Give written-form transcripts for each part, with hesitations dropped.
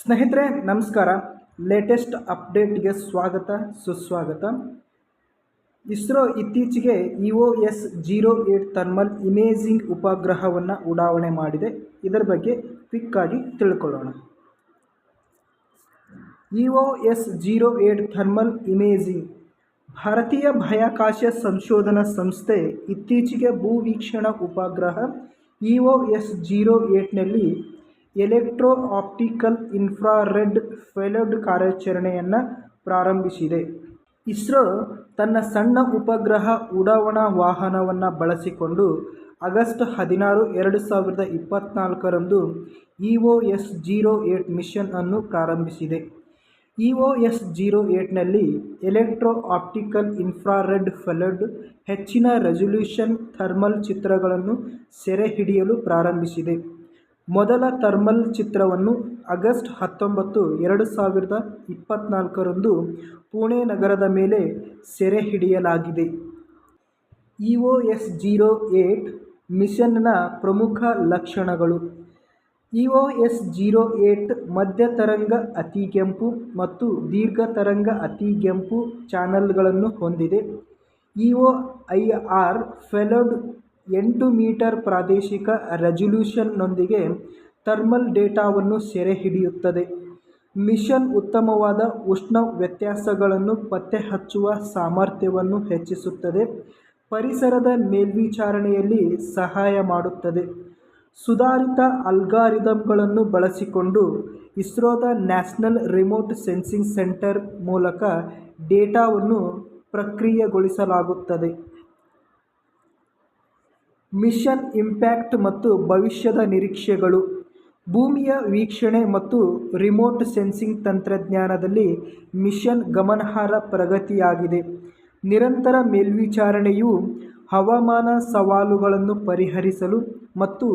ಸ್ನೇಹಿತರೆ ನಮಸ್ಕಾರ. ಲೇಟೆಸ್ಟ್ ಅಪ್ಡೇಟ್ಗೆ ಸ್ವಾಗತ ಸುಸ್ವಾಗತ. ಇಸ್ರೋ ಇತ್ತೀಚೆಗೆ EOS-08 ಥರ್ಮಲ್ ಇಮೇಜಿಂಗ್ ಉಪಗ್ರಹವನ್ನು ಉಡಾವಣೆ ಮಾಡಿದೆ. ಇದರ ಬಗ್ಗೆ ಕ್ವಿಕ್ ಆಗಿ ತಿಳ್ಕೊಳ್ಳೋಣ. EOS-08 ಥರ್ಮಲ್ ಇಮೇಜಿಂಗ್ ಭಾರತೀಯ ಬಾಹ್ಯಾಕಾಶ ಸಂಶೋಧನಾ ಸಂಸ್ಥೆ ಇತ್ತೀಚೆಗೆ ಭೂವೀಕ್ಷಣಾ ಉಪಗ್ರಹ EOS-08ನಲ್ಲಿ ಎಲೆಕ್ಟ್ರೋ ಆಪ್ಟಿಕಲ್ ಇನ್ಫ್ರಾರೆಡ್ ಪೇಲೋಡ್ ಕಾರ್ಯಾಚರಣೆಯನ್ನು ಪ್ರಾರಂಭಿಸಿದೆ. ಇಸ್ರೋ ತನ್ನ ಸಣ್ಣ ಉಪಗ್ರಹ ಉಡಾವಣಾ ವಾಹನವನ್ನು ಬಳಸಿಕೊಂಡು ಆಗಸ್ಟ್ 16, 2024ರಂದು EOS-08 ಮಿಷನ್ ಅನ್ನು ಪ್ರಾರಂಭಿಸಿದೆ. EOS-08ನಲ್ಲಿ ಎಲೆಕ್ಟ್ರೋ ಆಪ್ಟಿಕಲ್ ಇನ್ಫ್ರಾರೆಡ್ ಪೇಲೋಡ್ ಹೆಚ್ಚಿನ ರೆಸಲ್ಯೂಷನ್ ಥರ್ಮಲ್ ಚಿತ್ರಗಳನ್ನು ಸೆರೆಹಿಡಿಯಲು ಪ್ರಾರಂಭಿಸಿದೆ. ಮೊದಲ ಥರ್ಮಲ್ ಚಿತ್ರವನ್ನು ಆಗಸ್ಟ್ 19, 2024ರಂದು ಪುಣೆ ನಗರದ ಮೇಲೆ ಸೆರೆಹಿಡಿಯಲಾಗಿದೆ. EOS-08 ಮಿಷನ್ನ ಪ್ರಮುಖ ಲಕ್ಷಣಗಳು. EOS-08 ಮಧ್ಯತರಂಗ ಅತಿಗೆಂಪು ಮತ್ತು ದೀರ್ಘತರಂಗ ಅತಿಗೆಂಪು ಚಾನಲ್ಗಳನ್ನು ಹೊಂದಿದೆ. EOIR ಪೇಲೋಡ್ 8 ಮೀಟರ್ ಪ್ರಾದೇಶಿಕ ರೆಸಲ್ಯೂಷನ್ನೊಂದಿಗೆ ಥರ್ಮಲ್ ಡೇಟಾವನ್ನು ಸೆರೆಹಿಡಿಯುತ್ತದೆ. ಮಿಷನ್ ಉತ್ತಮವಾದ ಉಷ್ಣ ವ್ಯತ್ಯಾಸಗಳನ್ನು ಪತ್ತೆಹಚ್ಚುವ ಸಾಮರ್ಥ್ಯವನ್ನು ಹೆಚ್ಚಿಸುತ್ತದೆ. ಪರಿಸರದ ಮೇಲ್ವಿಚಾರಣೆಯಲ್ಲಿ ಸಹಾಯ ಮಾಡುತ್ತದೆ. ಸುಧಾರಿತ ಅಲ್ಗಾರಿದಮ್ಗಳನ್ನು ಬಳಸಿಕೊಂಡು ಇಸ್ರೋದ ನ್ಯಾಷನಲ್ ರಿಮೋಟ್ ಸೆನ್ಸಿಂಗ್ ಸೆಂಟರ್ ಮೂಲಕ ಡೇಟಾವನ್ನು ಪ್ರಕ್ರಿಯೆಗೊಳಿಸಲಾಗುತ್ತದೆ. ಮಿಷನ್ ಇಂಪ್ಯಾಕ್ಟ್ ಮತ್ತು ಭವಿಷ್ಯದ ನಿರೀಕ್ಷೆಗಳು. ಭೂಮಿಯ ವೀಕ್ಷಣೆ ಮತ್ತು ರಿಮೋಟ್ ಸೆನ್ಸಿಂಗ್ ತಂತ್ರಜ್ಞಾನದಲ್ಲಿ ಮಿಷನ್ ಗಮನಾರ್ಹ ಪ್ರಗತಿಯಾಗಿದೆ. ನಿರಂತರ ಮೇಲ್ವಿಚಾರಣೆಯು ಹವಾಮಾನ ಸವಾಲುಗಳನ್ನು ಪರಿಹರಿಸಲು ಮತ್ತು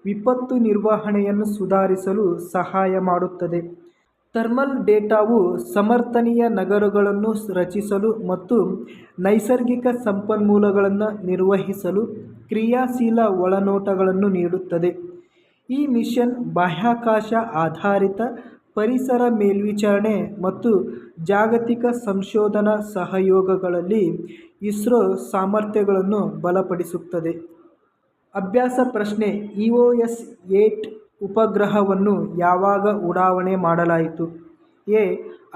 ವಿಪತ್ತು ನಿರ್ವಹಣೆಯನ್ನು ಸುಧಾರಿಸಲು ಸಹಾಯ ಮಾಡುತ್ತದೆ. ಥರ್ಮಲ್ ಡೇಟಾವು ಸಮರ್ಥನೀಯ ನಗರಗಳನ್ನು ರಚಿಸಲು ಮತ್ತು ನೈಸರ್ಗಿಕ ಸಂಪನ್ಮೂಲಗಳನ್ನು ನಿರ್ವಹಿಸಲು ಕ್ರಿಯಾಶೀಲ ಒಳನೋಟಗಳನ್ನು ನೀಡುತ್ತದೆ. ಈ ಮಿಷನ್ ಬಾಹ್ಯಾಕಾಶ ಆಧಾರಿತ ಪರಿಸರ ಮೇಲ್ವಿಚಾರಣೆ ಮತ್ತು ಜಾಗತಿಕ ಸಂಶೋಧನಾ ಸಹಯೋಗಗಳಲ್ಲಿ ಇಸ್ರೋ ಸಾಮರ್ಥ್ಯಗಳನ್ನು ಬಲಪಡಿಸುತ್ತದೆ. ಅಭ್ಯಾಸ ಪ್ರಶ್ನೆ: EOS-08 ಉಪಗ್ರಹವನ್ನು ಯಾವಾಗ ಉಡಾವಣೆ ಮಾಡಲಾಯಿತು? A.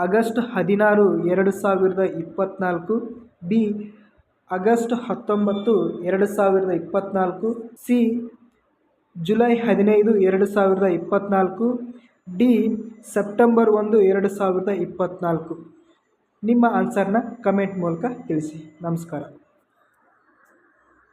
August 16, 2024. B. August 19, 2024. C. July 15, 2024. D. September 1, 2024. ನಿಮ್ಮ ಆನ್ಸರ್ನ ಕಮೆಂಟ್ ಮೂಲಕ ತಿಳಿಸಿ. ನಮಸ್ಕಾರ.